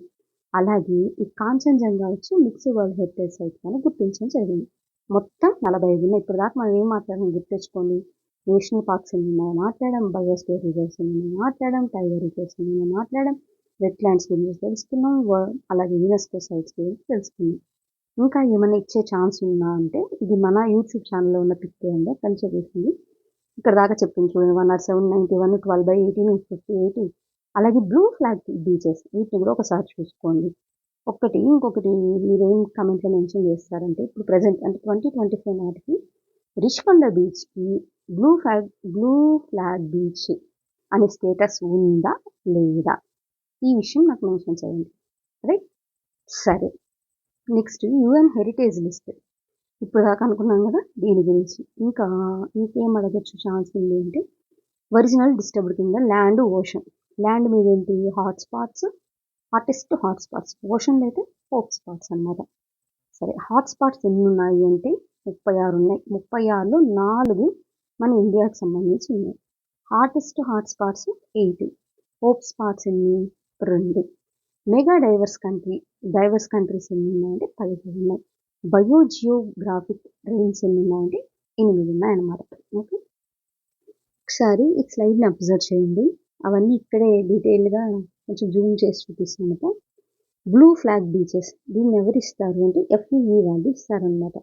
అలాగే ఈ కాంచన్జంగా వచ్చి మిక్స్డ్ వరల్డ్ హెరిటేజ్ సైట్స్ కానీ గుర్తించడం జరిగింది. మొత్తం 45 ఉన్నాయి. ఇప్పుడు దాకా మనం ఏం మాట్లాడాం గుర్తించుకోండి. నేషనల్ పార్క్స్ ఎన్ని ఉన్నాయో మాట్లాడాం, బయోస్ఫియర్ రిజర్వ్స్ ఎన్ని ఉన్నాయో మాట్లాడాం, టైగర్ రిజర్వ్స్ ఎన్ని ఉన్నాయో మాట్లాడాం, వెట్లాండ్స్ గురించి తెలుసుకున్నాం, అలాగే యునెస్కో సైట్స్ గురించి తెలుసుకున్నాం. ఇంకా ఏమైనా ఇచ్చే ఛాన్స్ ఉందా అంటే ఇది మన యూట్యూబ్ ఛానల్లో ఉన్న పిక్ అండి, కలిసి చేసింది. ఇక్కడ దాకా చెప్పింది చూడండి, 107, 91, 12/18, 58. అలాగే బ్లూ ఫ్లాగ్ బీచెస్, వీటిని కూడా ఒకసారి చూసుకోండి. ఇంకొకటి మీరేం కమెంట్లో మెన్షన్ చేస్తారంటే ఇప్పుడు ప్రజెంట్ అంటే 2025 నాటికి రిషికొండ బీచ్కి బ్లూ ఫ్లాగ్ బీచ్ అనే స్టేటస్ ఉందా లేదా, ఈ విషయం నాకు మెన్షన్ చేయండి. రైట్. సరే, నెక్స్ట్ యుఎన్ హెరిటేజ్ లిస్ట్. ఇప్పుడు దాకా అనుకున్నాం కదా దీని గురించి. ఇంకా ఇంకేం అడగచ్చు ఛాన్స్ ఉంది అంటే ఒరిజినల్ డిస్టర్బ్డ్ కింద ల్యాండ్, ఓషన్. ల్యాండ్ మీద ఏంటి hot spots, hottest hot spots. ఓషన్లో అయితే హోప్ స్పాట్స్ అనమాట. సరే హాట్ స్పాట్స్ ఎన్ని ఉన్నాయి అంటే 36 ఉన్నాయి. 36లో 4 మన ఇండియాకి సంబంధించి ఉన్నాయి. Hottest hot spots 8, hope spots ఎన్ని 2. మెగా డైవర్స్ కంట్రీస్ ఎన్ని ఉన్నాయంటే 17 ఉన్నాయి. బయోజియోగ్రాఫిక్ రేంజ్ ఎన్ని ఉన్నాయంటే 8 ఉన్నాయన్నమాట. ఓకే, ఒకసారి ఈ స్లైడ్ని అబ్జర్వ్ చేయండి. అవన్నీ ఇక్కడే డీటెయిల్గా కొంచెం జూమ్ చేసి చూపిస్తాను. బ్లూ ఫ్లాగ్ బీచెస్ దీన్ని ఎవరు ఇస్తారు అంటే FEE వాళ్ళు ఇస్తారనమాట.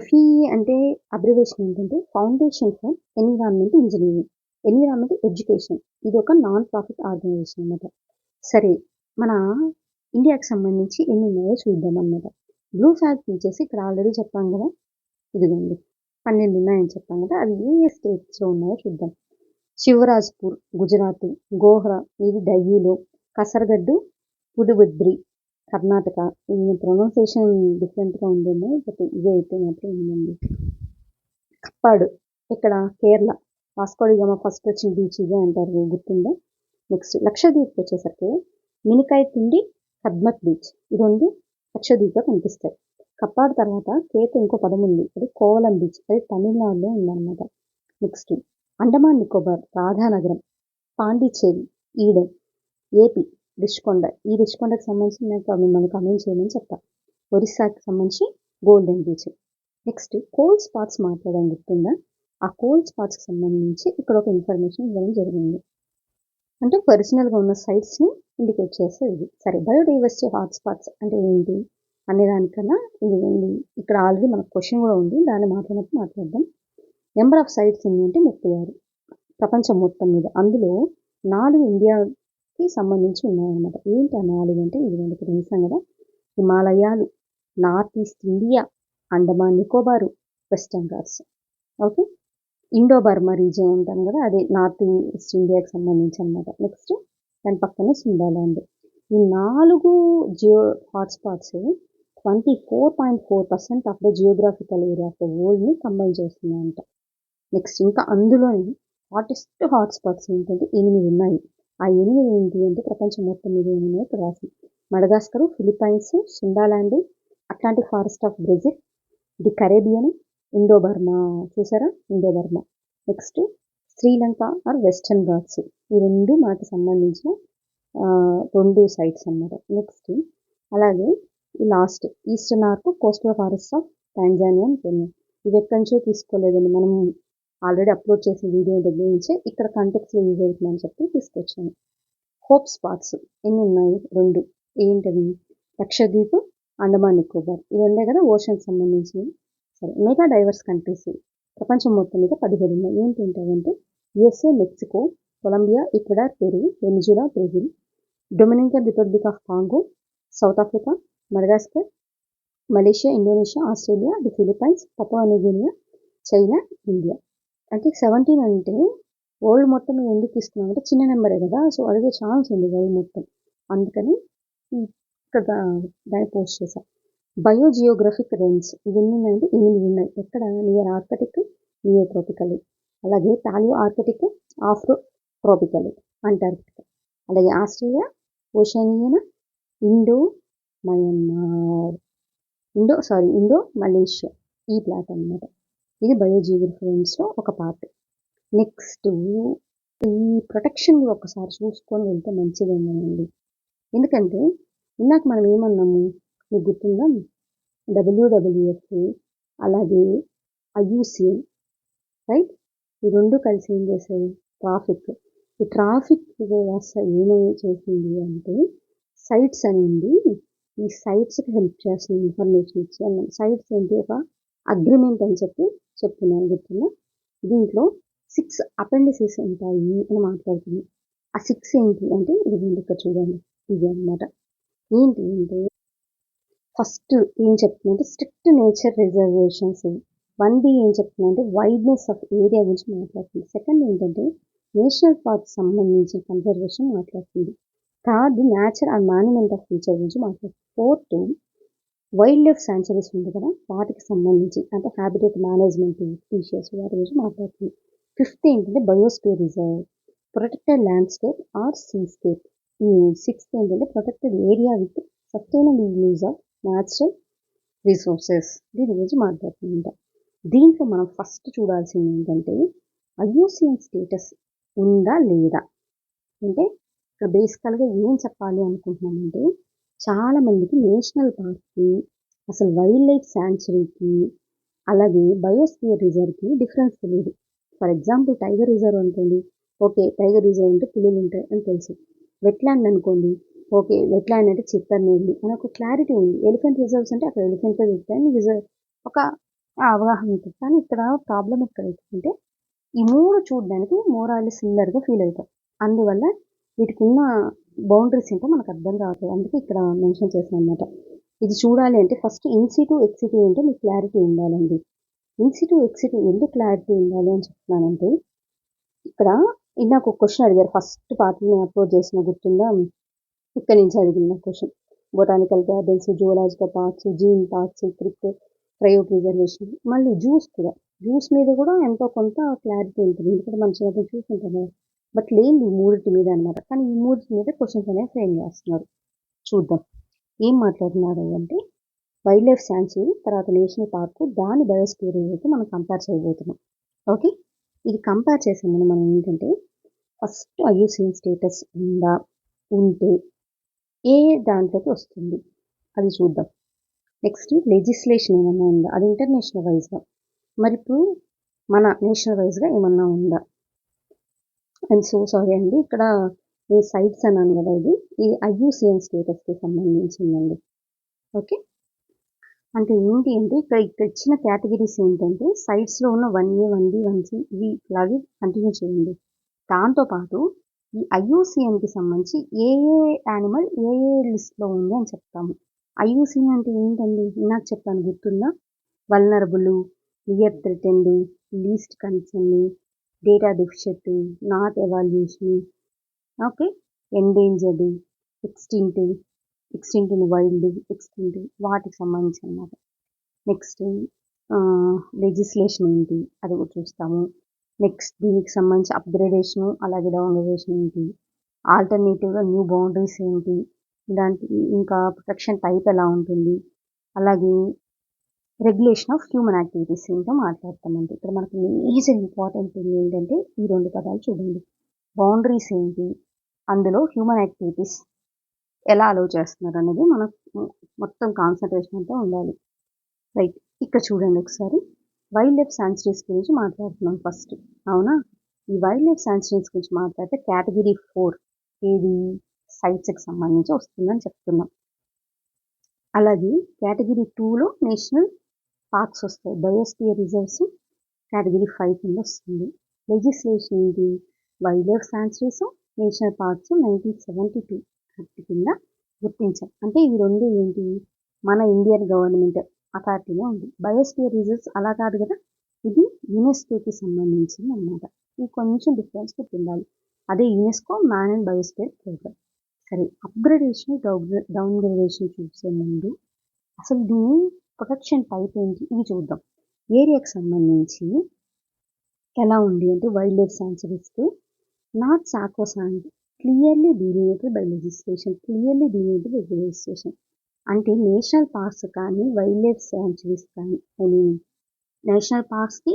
FEE అంటే అబ్రివేషన్ ఏంటంటే foundation for environment engineering, environment education. ఇది ఒక నాన్ ప్రాఫిట్ ఆర్గనైజేషన్ అనమాట. సరే మన ఇండియాకి సంబంధించి ఎన్ని ఉన్నాయో చూద్దాం అనమాట. బ్లూ ఫ్లాగ్ బీచెస్ ఇక్కడ ఆల్రెడీ చెప్పాం కదా, ఇదిగోండి 12 ఉన్నాయని చెప్పాం కదా, అవి ఏ స్టేట్స్లో ఉన్నాయో చూద్దాం. శివరాజ్పూర్ గుజరాత్, గోహ్రా ఇది డయ్యూలో, కసరగడ్డు పుదుబద్రి కర్ణాటక. ఇది ప్రొనౌన్సియేషన్ డిఫరెంట్గా ఉందేమో, బట్ ఇదే అయితే మాత్రం ఉందండి. కప్పాడు ఇక్కడ కేరళ, వాస్కోడిగామ ఫస్ట్ వచ్చిన బీచ్ ఇదే అంటారు, గుర్తుందా. నెక్స్ట్ లక్షద్వీప్ వచ్చేసరికి మినికాయ్ పిండి, కద్మత్ బీచ్. ఈ 2 లక్షద్వీప్లో కనిపిస్తాయి. కప్పాడు తర్వాత కేత ఇంకో పదం ఉంది, అది కోవలం బీచ్, అది తమిళనాడులో ఉందన్నమాట. Next Andaman Nicobar Radhanagaram, Pondicherry Eden, AP Rishikonda. ఈ రిషికొండకి సంబంధించి నేను మిమ్మల్ని కమెంట్ చేయమని చెప్తాను. ఒరిస్సాకి సంబంధించి golden beach. Next coal spots మాట్లాడడం గుర్తుందా. ఆ కోల్ స్పాట్స్కి సంబంధించి ఇక్కడ ఒక ఇన్ఫర్మేషన్ ఇవ్వడం జరిగింది. అంటే పర్సనల్గా ఉన్న సైట్స్ని ఇండికేట్ చేస్తే ఇది. సరే బయోడైవర్సిటీ హాట్ స్పాట్స్ అంటే ఏంటి అనే దానికన్నా ఇది ఉంది. ఇక్కడ ఆల్రెడీ మనకు క్వశ్చన్ కూడా ఉంది, దాన్ని మాట్లాడదాం. నెంబర్ ఆఫ్ సైట్స్ ఏంటంటే 36 ప్రపంచం మొత్తం మీద. అందులో 4 ఇండియాకి సంబంధించి ఉన్నాయన్నమాట. ఏంటి ఆ 4 అంటే ఇది మనకి తెలుసాం కదా, హిమాలయాలు, north east India, Andaman Nicobar, western Ghats. Okay, Indo Burma region అంటాం కదా, అదే నార్త్ ఈస్ట్ ఇండియాకి సంబంధించి అనమాట. నెక్స్ట్ దాని పక్కనే సుందాలాండ్. ఈ 4 geo hotspots 24.4% of the geographical area of the వరల్డ్ని కంబైన్ చేస్తున్నాయంట. నెక్స్ట్ ఇంకా అందులోని హాటెస్ట్ హాట్స్పాట్స్ ఏంటంటే 8 ఉన్నాయి. ఆ 8 ఏంటి అంటే ప్రపంచం మొత్తం మీద ఏమైనా ఇక్కడ రాసి Madagascar, Philippines, Sundaland, Atlantic forest of Brazil, the Caribbean, Indo Burma. చూసారా, Indo Burma. Next Sri Lanka or Western Ghats. ఈ 2 మనకు సంబంధించిన 2 సైట్స్ అన్నమాట. నెక్స్ట్ అలాగే ఈ last eastern arc coastal forest of Tanzania and Kenya. ఇవి ఎక్కడి నుంచో తీసుకోలేదండి, మనం ఆల్రెడీ అప్లోడ్ చేసిన వీడియో దగ్గర నుంచే ఇక్కడ కాంటెక్స్లో యూజ్ అవుతుందని చెప్పి తీసుకొచ్చాను. హోప్ స్పాట్స్ ఎన్ని ఉన్నాయి 2. ఏంటవి లక్షద్వీప్, అండమాన్ నికోబార్. ఇవి ఉన్నాయి కదా ఓషన్ సంబంధించినవి. సరే మెగా డైవర్స్ కంట్రీస్ ప్రపంచం మొత్తం మీద 17 ఉన్నాయి. ఏంటంటే USA, Mexico, Colombia, Ecuador, Peru, Venezuela, Brazil, Dominican Republic of Congo, South Africa, Madagascar, Malaysia, Indonesia, Australia, the Philippines, Papua New Guinea, China, India. అంటే 17 అంటే వరల్డ్ మొత్తం మీద ఎందుకు తీసుకున్నాం అంటే చిన్న నెంబరే కదా, సో అడిగే ఛాన్స్ ఉంది వరల్డ్ మొత్తం, అందుకని ఇక్కడ దాన్ని పోస్ట్ చేశాం. బయోజియోగ్రఫిక్ రేంజ్ ఇవన్నీ ఉన్నాయంటే 8 ఉన్నాయి. ఎక్కడ నియర్ ఆర్కిటిక్, నియర్ ట్రోపికల్, అలాగే paleo Arctic, Afro tropical, Antarctic, అలాగే ఆస్ట్రేలియా, ఓషనియన్, ఇండో మలేషియా, ఈ ప్లాట్ అన్నమాట. ఇది బయోజియోగ్రఫీ రేంజ్లో ఒక పార్ట్. నెక్స్ట్ ఈ ప్రొటెక్షన్ కూడా ఒకసారి చూసుకొని వెళ్తే మంచిదేనండి. ఎందుకంటే ఇందాక మనం ఏమన్నాము మీకు గుర్తుందా, WWF అలాగే IUCN, రైట్, ఈ 2 కలిసి ఏం చేశాయి ట్రాఫిక్. ఈ ట్రాఫిక్ వ్యవస్థ ఏమేమి చేసింది అంటే సైట్స్ అనేది ఈ సైట్స్కి హెల్ప్ చేస్తుంది, ఇన్ఫర్మేషన్ ఇచ్చి. సైట్స్ ఏంటి ఒక అగ్రిమెంట్ అని చెప్తున్నాను, గుర్తుందా. దీంట్లో 6 అపెండిసెస్ ఉంటాయి అని మాట్లాడుతుంది. ఆ 6 ఏంటి అంటే ఇది ఇక్కడ చూడండి, ఇది అనమాట. ఏంటి అంటే ఫస్ట్ ఏం చెప్తుందంటే స్ట్రిక్ట్ నేచర్ రిజర్వేషన్స్. 1B ఏం చెప్తుందంటే వైడ్నెస్ ఆఫ్ ఏరియా గురించి మాట్లాడుతుంది. సెకండ్ ఏంటంటే నేషనల్ పార్క్ సంబంధించిన కన్జర్వేషన్ మాట్లాడుతుంది. Third nature and monument of feature గురించి మాట్లాడుతుంది. ఫోర్త్ వైల్డ్ లైఫ్ శాంచురీస్ ఉంది కదా, వాటికి సంబంధించి అంటే హ్యాబిటేట్ మేనేజ్మెంట్, స్పీషియస్ వాటి గురించి మాట్లాడుతుంది. 5th ఏంటంటే biosphere reserve, protected landscape or seascape. 6th ఏంటంటే protected area with sustainable use of natural resources. దీని గురించి మాట్లాడుతుందంట. దీంట్లో మనం ఫస్ట్ చూడాల్సింది ఏంటంటే ఐయూసిఎన్ స్టేటస్ ఉందా లేదా. అంటే ఇక్కడ బేసికల్గా ఏం చెప్పాలి అనుకుంటున్నామంటే, చాలామందికి నేషనల్ పార్క్కి, అసలు వైల్డ్ లైఫ్ శాంచురీకి, అలాగే బయోస్పియర్ రిజర్వ్కి డిఫరెన్స్ తెలియదు. ఫర్ ఎగ్జాంపుల్ టైగర్ రిజర్వ్ అనుకోండి, ఓకే టైగర్ రిజర్వ్ అంటే పులులు ఉంటాయి అని తెలుసు. వెట్లాండ్ అనుకోండి, ఓకే వెట్లాండ్ అంటే చిత్తన్నీళ్ళు అని ఒక క్లారిటీ ఉంది. ఎలిఫెంట్ రిజర్వ్స్ అంటే అక్కడ ఎలిఫెంట్ దొరుకుతాయని రిజర్వ్ ఒక అవగాహన ఉంటుంది. కానీ ఇక్కడ ప్రాబ్లం ఎక్కడ అవుతుందంటే, ఈ 3 చూడడానికి మోరాలి సిమిలర్గా ఫీల్ అవుతాం. అందువల్ల వీటికి ఉన్న బౌండరీస్ ఏంటో మనకు అర్థం కావట్లేదు. అందుకే ఇక్కడ మెన్షన్ చేశాను అనమాట. ఇది చూడాలి అంటే ఫస్ట్ ఇన్సిటు ఎక్సిటు ఏంటో మీకు క్లారిటీ ఉండాలండి. ఇన్సిటు ఎక్సిటు ఎందుకు క్లారిటీ ఉండాలి అని చెప్తున్నానంటే, ఇక్కడ ఇందాక ఒక క్వశ్చన్ అడిగారు ఫస్ట్ పార్ట్ నేను అప్లోడ్ చేసిన గుర్తుందా, ఇక్కడ నుంచి అడిగిన question. Botanical gardens, zoological parks, gene parks, cryopreservation, మళ్ళీ జూస్ కూడా. జ్యూస్ మీద కూడా ఎంతో కొంత క్లారిటీ ఉంటుంది, ఎందుకంటే మన చిన్నప్పుడు చూసుకుంటాం కదా. బట్ లేని ఈ మూడింటి మీద అనమాట. కానీ ఈ మూడింటి మీద క్వశ్చన్స్ అనేవి ఫ్రేమ్ చేస్తున్నారు. చూద్దాం ఏం మాట్లాడుతున్నారు అంటే, వైల్డ్ లైఫ్ శాంచురీ, తర్వాత నేషనల్ పార్కు, దాని బయోస్పియర్ అయితే మనం కంపేర్ చేయబోతున్నాం. ఓకే, ఇది కంపేర్ చేసే ముందు మనం ఏంటంటే ఫస్ట్ ఐయూసిఎన్ స్టేటస్ ఉందా, ఉంటే ఏ దాంట్లోకి వస్తుంది అది చూద్దాం. నెక్స్ట్ లెజిస్లేషన్ ఏమన్నా ఉందా, అది ఇంటర్నేషనల్ వైజ్గా. మరి ఇప్పుడు మన నేషనల్ వైజ్గా ఏమన్నా ఉందా. అండ్ సో సారీ అండి, ఇక్కడ నేను సైట్స్ అన్నాను కదా, ఇది ఐయూసిఎన్ స్టేటస్కి సంబంధించిందండి. ఓకే, అంటే ఏంటి అంటే ఇక్కడ ఇచ్చిన కేటగిరీస్ ఏంటంటే సైట్స్లో ఉన్న 1A, 1B, 1C ఇవి ఇలాగే కంటిన్యూ చేయండి. దాంతోపాటు ఈ ఐయూసిఎన్కి సంబంధించి ఏ యానిమల్ ఏ లిస్ట్లో ఉంది అని చెప్తాము. ఐయూసిఎన్ అంటే ఏంటండి, నాకు చెప్పాను గుర్తుందా, vulnerable, near threatened, least concern, data deficient, not evaluation, okay, endangered, extinct in wild, extinct వాటికి సంబంధించి అన్నమాట. నెక్స్ట్ లెజిస్లేషన్ ఏంటి అది కూడా చూస్తాము. నెక్స్ట్ దీనికి సంబంధించి అప్గ్రేడేషను అలాగే డౌన్గ్రేడేషన్ ఏంటి, ఆల్టర్నేటివ్గా న్యూ బౌండరీస్ ఏంటి, ఇలాంటి ఇంకా ప్రొటెక్షన్ టైప్ ఎలా ఉంటుంది, అలాగే రెగ్యులేషన్ ఆఫ్ హ్యూమన్ యాక్టివిటీస్ ఏంటో మాట్లాడతామండి. ఇక్కడ మనకు మేజర్ ఇంపార్టెంట్ థింగ్ ఏంటంటే ఈ 2 పదాలు చూడండి. బౌండరీస్ ఏంటి, అందులో హ్యూమన్ యాక్టివిటీస్ ఎలా అలౌ చేస్తున్నారు అనేది మనకు మొత్తం కాన్సన్ట్రేషన్ అంతా ఉండాలి. రైట్, ఇక్కడ చూడండి ఒకసారి వైల్డ్ లైఫ్ శాంచురీస్ గురించి మాట్లాడుతున్నాం ఫస్ట్, అవునా. ఈ వైల్డ్ లైఫ్ శాంచురీస్ గురించి మాట్లాడితే కేటగిరీ 4 ఏది సైట్స్కి సంబంధించి వస్తుందని చెప్తున్నాం. అలాగే కేటగిరీ 2లో నేషనల్ పార్క్స్ వస్తాయి, బయోస్పియర్ రిజర్వ్స్ కేటగిరీ 5 కింద వస్తుంది. లెజిస్లేషన్ ఏంటి, wild life sanctuaries, national parks 1972 act కింద గుర్తించాం. అంటే ఇవి రెండు ఏంటి, మన ఇండియన్ గవర్నమెంట్ అథారిటీలో ఉంది. బయోస్పియర్ రిజర్వ్స్ అలా కాదు కదా, ఇది యునెస్కోకి సంబంధించింది అన్నమాట. ఇది కొంచెం డిఫరెన్స్ ఉండాలి. అదే UNESCO man and biosphere program. సరే, అప్గ్రేడేషన్, డౌన్గ్రేడేషన్ చూసే ముందు అసలు దీని ప్రొటెక్షన్ టైప్ ఏంటి ఇవి చూద్దాం. ఏరియాకి సంబంధించి ఎలా ఉంది అంటే వైల్డ్ లైఫ్ శాంచురీస్కి not sacrosanct, clearly delimited by legislation, అంటే నేషనల్ పార్క్స్ కానీ వైల్డ్ లైఫ్ శాంచురీస్ కానీ నేషనల్ పార్క్స్కి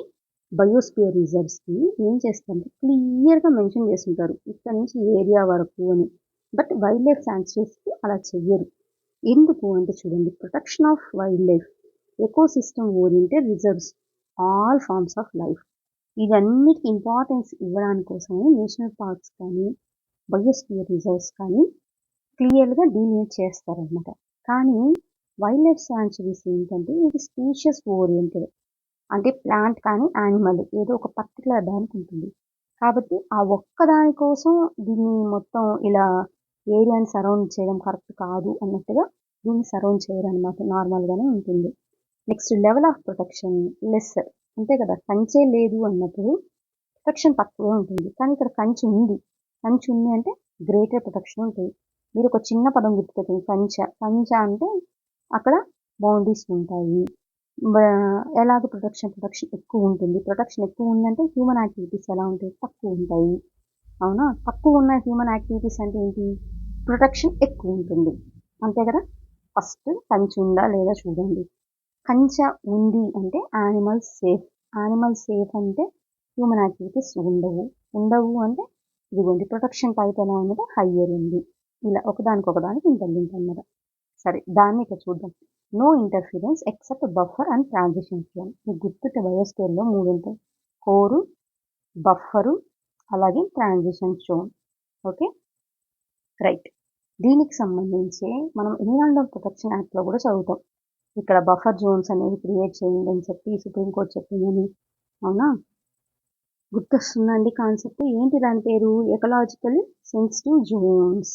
బయోస్పియర్ రిజర్వ్స్కి ఏం చేస్తారంటే క్లియర్గా మెన్షన్ చేస్తుంటారు ఇక్కడ నుంచి ఏరియా వరకు అని. బట్ వైల్డ్ లైఫ్ శాంచురీస్కి అలా చెయ్యరు. ఎందుకు అంటే చూడండి, protection of wildlife, ecosystem oriented reserves, all forms of life, ఇవన్నిటికి ఇంపార్టెన్స్ ఇవ్వడానికి కోసమే నేషనల్ పార్క్స్ కానీ బయోస్పియర్ రిజర్వ్స్ కానీ క్లియర్గా డీలిమిట్ చేస్తారనమాట. కానీ వైల్డ్ లైఫ్ శాంచురీస్ ఏంటంటే ఇది స్పీషియస్ ఓరియంటెడ్, అంటే ప్లాంట్ కానీ యానిమల్ ఏదో ఒక పర్టికులర్ దానికి ఉంటుంది. కాబట్టి ఆ ఒక్క దానికోసం దీన్ని మొత్తం ఇలా ఏరియాని సరౌండ్ చేయడం కరెక్ట్ కాదు అన్నట్టుగా దీన్ని సరౌండ్ చేయరు అనమాట, నార్మల్గానే ఉంటుంది. Next level of protection lesser, అంతే కదా, కంచే లేదు అన్నప్పుడు ప్రొటెక్షన్ తక్కువే ఉంటుంది. కానీ ఇక్కడ కంచి ఉంది అంటే గ్రేటర్ ప్రొటెక్షన్ ఉంటుంది. మీరు ఒక చిన్న పదం గుర్తుపెట్టింది, కంచ అంటే అక్కడ బౌండరీస్ ఉంటాయి. ఎలాగ ప్రొటెక్షన్ ఎక్కువ ఉంటుంది. ప్రొటెక్షన్ ఎక్కువ ఉందంటే హ్యూమన్ యాక్టివిటీస్ ఎలా ఉంటాయి? తక్కువ ఉంటాయి. అవునా? తక్కువ ఉన్న హ్యూమన్ యాక్టివిటీస్ అంటే ఏంటి? ప్రొటెక్షన్ ఎక్కువ ఉంటుంది. అంతే కదా! ఫస్ట్ కంచె ఉందా లేదా చూడండి. కంచె ఉంది అంటే యానిమల్స్ సేఫ్. యానిమల్స్ సేఫ్ అంటే హ్యూమన్ యాక్టివిటీస్ ఉండవు. ఉండవు అంటే ఇదిగోండి ప్రొటెక్షన్ టైప్ ఎలా ఉందంటే హయ్యర్ ఉంది. ఇలా ఒకదానికి ఇంటర్లింక్ అన్నమాట. సరే దాన్ని ఇక్కడ చూద్దాం. No interference except buffer and transition zone. మీకు గుర్తుంటే బయోస్ఫియర్‌లో 3 ఉంటాయి. కోరు, బఫరు, అలాగే ట్రాన్సిషన్ జోన్. ఓకే. రైట్. దీనికి సంబంధించి మనం ఎన్విరాన్మెంటల్ ప్రొటెక్షన్ యాక్ట్‌లో కూడా చదువుతాం. ఇక్కడ బఫర్ జోన్స్ అనేవి క్రియేట్ చేయండి అని చెప్పి సుప్రీంకోర్టు చెప్పిందని. అవునా? గుర్తొస్తుందా అండి కాన్సెప్ట్? ఏంటి దాని పేరు? Ecologically sensitive zones.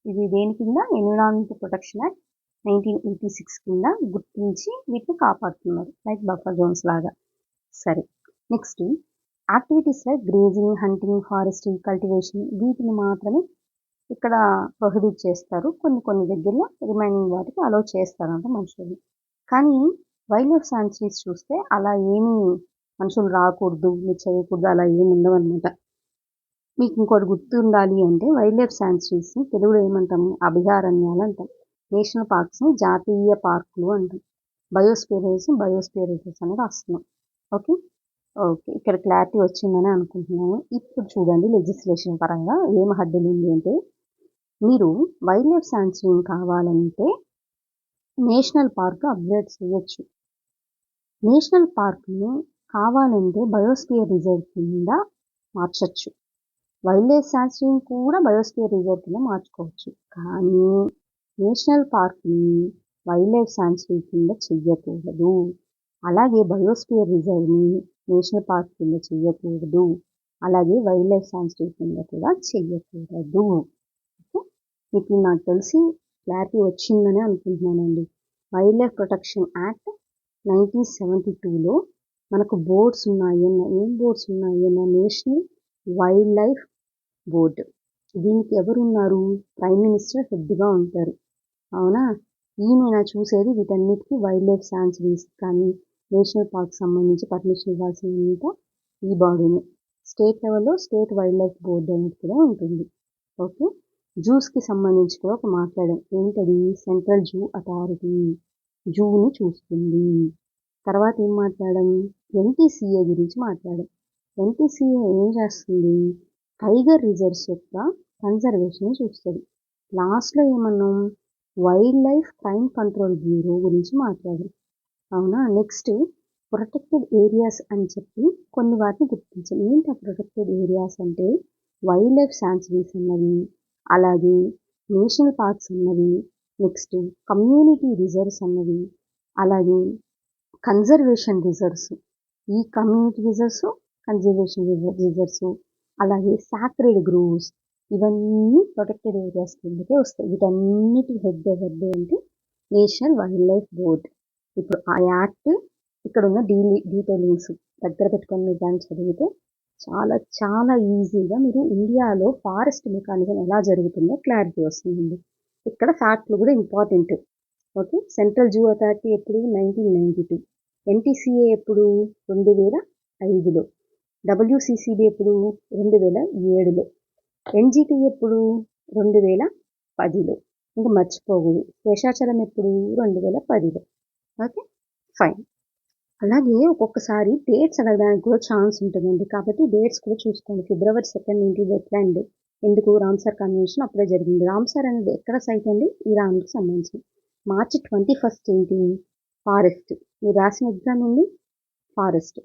ఇది దేని కింద? ఎన్విరాన్మెంటల్ ప్రొటెక్షన్ యాక్ట్ 1986 కింద గుర్తించి వీటిని కాపాడుతున్నారు. లైక్ బఫర్ జోన్స్ లాగా. సరే. Next activities like grazing, hunting, forestry, cultivation వీటిని మాత్రమే ఇక్కడ ప్రొహిబిట్ చేస్తారు. కొన్ని దగ్గరలో రిమైనింగ్ వాటికి అలౌ చేస్తారంట మనుషులు. కానీ వైల్డ్ లైఫ్ శాంక్చురీస్ చూస్తే అలా ఏమీ మనుషులు రాకూడదు, మీరు చేయకూడదు అలా ఏమి ఉండవన్నమాట. మీకు ఇంకోటి గుర్తుండాలి అంటే వైల్డ్ లైఫ్ శాంక్చురీస్ని తెలుగులో ఏమంటాము? అభయారణ్యాలు అంటాం. నేషనల్ పార్క్స్ని జాతీయ పార్కులు అంటాం. బయోస్పియర్ రిజర్వ్స్ అని రాస్తున్నాం. ఓకే. ఇక్కడ క్లారిటీ వచ్చిందని అనుకుంటున్నాను. ఇప్పుడు చూడండి లెజిస్లేషన్ పరంగా ఏం హద్దులు ఉంది అంటే, మీరు వైల్డ్ లైఫ్ శాంక్చురీ కావాలంటే నేషనల్ పార్క్ అప్గ్రేడ్ చేయొచ్చు. నేషనల్ పార్క్‌ని కావాలంటే బయోస్పియర్ రిజర్వ్ కింద మార్చొచ్చు. వైల్డ్ లైఫ్ శాంక్చురీని కూడా బయోస్పియర్ రిజర్వ్ కింద మార్చుకోవచ్చు. కానీ నేషనల్ పార్క్‌ని వైల్డ్ లైఫ్ శాంక్చురీ కింద చెయ్యకూడదు. అలాగే బయోస్పియర్ రిజర్వ్‌ని నేషనల్ పార్క్ కింద చెయ్యకూడదు. అలాగే వైల్డ్ లైఫ్ శాంక్చురీ కింద కూడా చెయ్యకూడదు. ఓకే. మీకు నాకు తెలిసి క్లారిటీ వచ్చిందని అనుకుంటున్నానండి. వైల్డ్ లైఫ్ ప్రొటెక్షన్ యాక్ట్ 1972లో మనకు బోర్డ్స్ ఉన్నాయన్న, ఏం బోర్డ్స్ ఉన్నాయన్న? National wild life board. దీనికి ఎవరున్నారు? ప్రైమ్ మినిస్టర్ హెడ్‌గా ఉంటారు. అవునా? ఈయన చూసేది వీటన్నిటికీ వైల్డ్ లైఫ్ శాంక్చురీస్ కానీ నేషనల్ పార్క్ సంబంధించి పర్మిషన్ ఇవ్వాల్సినంత ఈ బాడీని. స్టేట్ లెవెల్లో స్టేట్ వైల్డ్ లైఫ్ బోర్డ్ అనేది కూడా ఉంటుంది. ఓకే. జూస్కి సంబంధించి కూడా ఒక మాట్లాడాం. ఏంటది? సెంట్రల్ జూ అథారిటీ జూని చూస్తుంది. తర్వాత ఏం మాట్లాడాం? ఎన్టీసీఏ గురించి మాట్లాడాం. ఎన్టీసీఏ ఏం చేస్తుంది? టైగర్ రిజర్వ్స్ యొక్క కన్జర్వేషన్ చూస్తుంది. లాస్ట్లో ఏమన్నాం? Wildlife crime control bureau గురించి మాట్లాడాం. అవునా? నెక్స్ట్ ప్రొటెక్టెడ్ ఏరియాస్ అని చెప్పి కొన్ని వాటిని గుర్తించాం. ఏంటి ఆ ప్రొటెక్టెడ్ ఏరియాస్ అంటే? వైల్డ్ లైఫ్ శాంక్చురీస్ అన్నవి, అలాగే నేషనల్ పార్క్స్ అన్నవి, నెక్స్ట్ కమ్యూనిటీ రిజర్వ్స్ అన్నవి, అలాగే కన్జర్వేషన్ రిజర్వ్స్. ఈ కమ్యూనిటీ రిజర్వ్స్, కన్జర్వేషన్ రిజర్వ్స్, అలాగే సాక్రెడ్ గ్రోవ్స్ ఇవన్నీ ప్రొటెక్టెడ్ ఏరియాస్ కిందకే వస్తాయి. వీటన్నిటి హెడ్ ఎవరిది అంటే నేషనల్ వైల్డ్ లైఫ్ బోర్డ్. ఇప్పుడు ఆ యాక్ట్ ఇక్కడ ఉన్న డీటెయిలింగ్స్ దగ్గర పెట్టుకొని మీరు దాన్ని చదివితే చాలా చాలా ఈజీగా మీరు ఇండియాలో ఫారెస్ట్ మెకానిజం ఎలా జరుగుతుందో క్లారిటీ వస్తుందండి. ఇక్కడ ఫ్యాక్ట్లు కూడా important. Okay. Central zoo authority ఎప్పుడు? 1992. ఎన్టీసీఏ ఎప్పుడు? 2005లో. డబ్ల్యూసీసీబీ ఎప్పుడు? 2007లో. ఎన్జీటీ ఎప్పుడు? 2010లో. ఇంకా మర్చిపోకూడదు. శేషాచలం ఎప్పుడు? 2010లో. ఓకే. ఫైన్. అలాగే ఒక్కొక్కసారి డేట్స్ అడగడానికి కూడా ఛాన్స్ ఉంటుందండి. కాబట్టి డేట్స్ కూడా చూసుకోండి. February 2 ఏంటి? వెట్లాండ్. ఎందుకు? రామ్సార్ కన్వెన్షన్ అప్పుడే జరిగింది. రామ్సార్ అనేది ఎక్కడ సైట్ అండి? ఇరాన్కి సంబంధించి. March 21 ఏంటి? ఫారెస్ట్. మీరు రాసిన ఎగ్జామ్ ఏంటి? ఫారెస్ట్.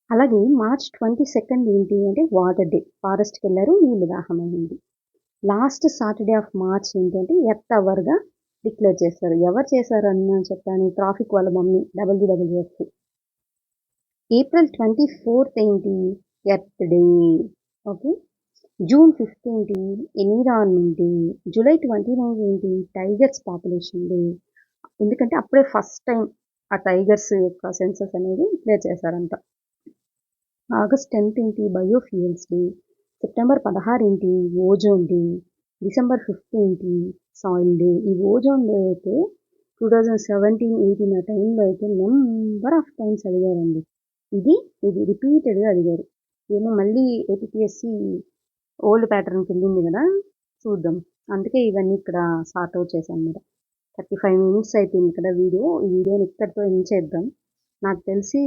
అలాగే March 22 ఏంటి అంటే వాటర్ డే. ఫారెస్ట్కి వెళ్ళారు, నీళ్ళు దాహమైంది. లాస్ట్ సాటర్డే ఆఫ్ మార్చ్ ఏంటంటే ఎర్త్ అవర్గా డిక్లేర్ చేస్తారు. ఎవరు చేశారు అని చెప్పాను? ట్రాఫిక్ వాళ్ళ మమ్మీ WWF. April 24 ఏంటి? Earth day. ఓకే. June 5 ఏంటి? Environment day. July 29 ఏంటి? Tigers population day. ఎందుకంటే అప్పుడే ఫస్ట్ టైం ఆ టైగర్స్ యొక్క సెన్సస్ అనేది డిక్లేర్ చేశారంట. August 10 ఏంటి? Biofuels day. September 16 ఏంటి? Ozone day. December 5 ఏంటి? Soil day. ఈ ఓజోన్ డే అయితే 2017, 18 ఆ టైంలో అయితే నెంబర్ ఆఫ్ టైమ్స్ అడిగారండి. ఇది రిపీటెడ్‌గా అడిగారు. ఏమో మళ్ళీ ఏపీపీఎస్సీ ఓల్డ్ ప్యాటర్న్‌కి వెళ్ళింది కదా! చూద్దాం. అందుకే ఇవన్నీ ఇక్కడ సార్ట్ ఔట్ చేశానన్నమాట. 35 మినిట్స్ అయిపోయింది కదా వీడియో. ఈ వీడియోని ఇక్కడితో ఎండ్ చేద్దాం. నాకు తెలిసి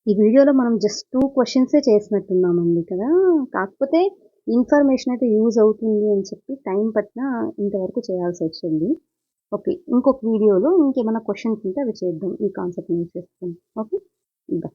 ఈ వీడియోలో మనం జస్ట్ 2 క్వెషన్సే చేసినట్టున్నామండి కదా! కాకపోతే ఇన్ఫర్మేషన్ అయితే యూజ్ అవుతుంది అని చెప్పి టైం పట్టినా ఇంతవరకు చేయాల్సొచ్చింది. ఓకే. ఇంకొక వీడియోలో ఇంకేమైనా క్వెషన్స్ ఉంటే అవి చేద్దాం. ఈ కాన్సెప్ట్ యూజ్ చేసుకొని. ఓకే. బై.